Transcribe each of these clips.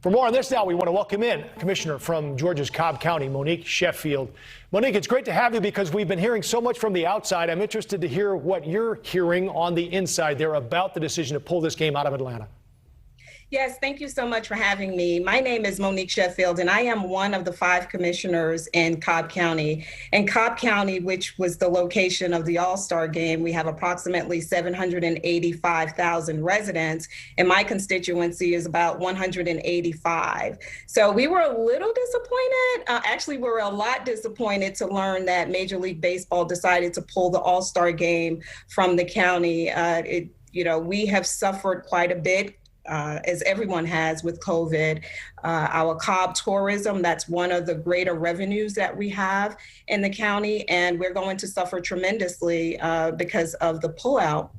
For more on this now, we want to welcome in Commissioner from Georgia's Cobb County, Monique Sheffield. Monique, it's great to have you because we've been hearing so much from the outside. I'm interested to hear what you're hearing on the inside there about the decision to pull this game out of Atlanta. Yes, thank you so much for having me. My name is Monique Sheffield, and I am one of the 5 commissioners in Cobb County. In Cobb County, which was the location of the All-Star game, we have approximately 785,000 residents, and my constituency is about 185. So we were a little disappointed. Actually, we were a lot disappointed to learn that Major League Baseball decided to pull the All-Star game from the county. We have suffered quite a bit. As everyone has with COVID. Our Cobb tourism, that's one of the greater revenues that we have in the county, and we're going to suffer tremendously because of the pullout.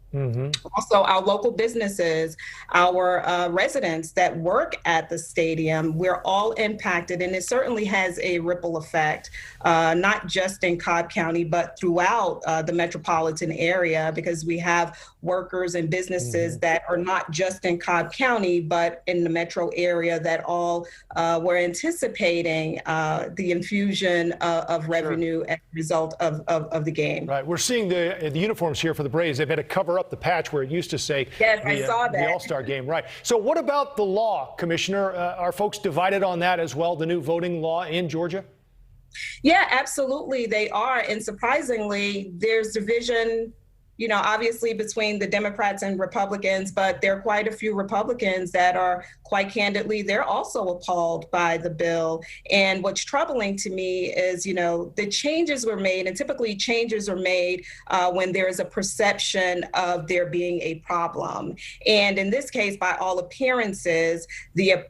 Also, our local businesses, our residents that work at the stadium, we're all impacted, and it certainly has a ripple effect, not just in Cobb County, but throughout the metropolitan area, because we have workers and businesses that are not just in Cobb County, but in the metro area that all were anticipating the infusion of revenue as a result of the game. Right. We're seeing the uniforms here for the Braves. They've had to cover up the patch where it used to say I saw that. The All-Star game. Right. So what about the law, Commissioner? Are folks divided on that as well, the new voting law in Georgia? Yeah, absolutely. They are. And surprisingly, there's division, obviously between the Democrats and Republicans, but there are quite a few Republicans that are, quite candidly, they're also appalled by the bill. And what's troubling to me is, the changes were made, and typically changes are made when there is a perception of there being a problem. And in this case, by all appearances, the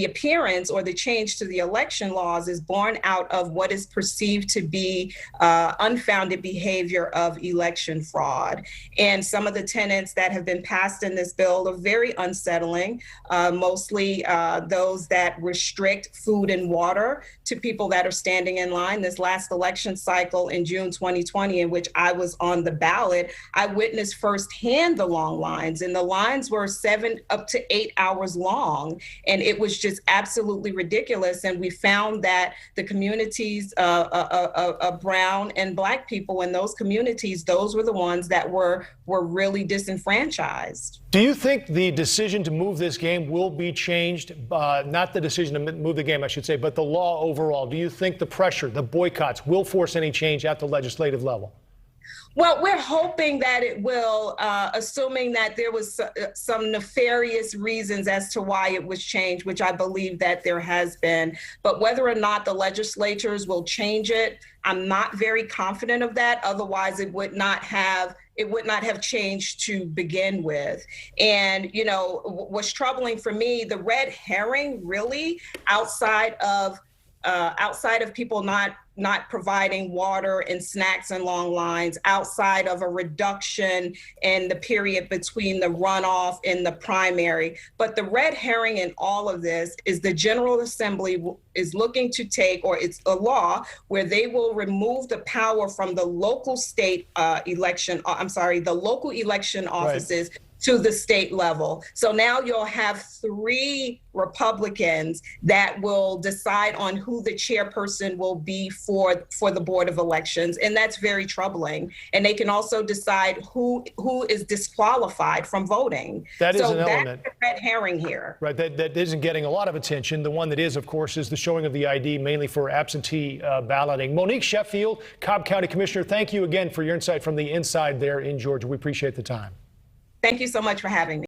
appearance or the change to the election laws is born out of what is perceived to be unfounded behavior of election fraud. And some of the tenets that have been passed in this bill are very unsettling, mostly those that restrict food and water to people that are standing in line. This last election cycle in June 2020, in which I was on the ballot, I witnessed firsthand the long lines, and the lines were 7 up to 8 hours long. And it was just absolutely ridiculous. And we found that the communities of brown and Black people in those communities, those were the ones that were really disenfranchised. Do you think the decision to move this game will be changed? Not the decision to move the game, I should say, but the law overall. Do you think the pressure, the boycotts, will force any change at the legislative level? Well, we're hoping that it will, assuming that there was some nefarious reasons as to why it was changed, which I believe that there has been. But whether or not the legislatures will change it, I'm not very confident of that. Otherwise, it would not have changed to begin with. And, what's troubling for me, the red herring really outside of people not providing water and snacks and long lines, outside of a reduction in the period between the runoff and the primary. But the red herring in all of this is the General Assembly is looking to take, or it's a law where they will remove the power from the local local election offices. Right. To the state level. So now you'll have 3 Republicans that will decide on who the chairperson will be for the Board of Elections. And that's very troubling. And they can also decide who is disqualified from voting. That is an element. That's the red herring here. Right, that isn't getting a lot of attention. The one that is, of course, is the showing of the ID, mainly for absentee balloting. Monique Sheffield, Cobb County Commissioner, thank you again for your insight from the inside there in Georgia. We appreciate the time. Thank you so much for having me.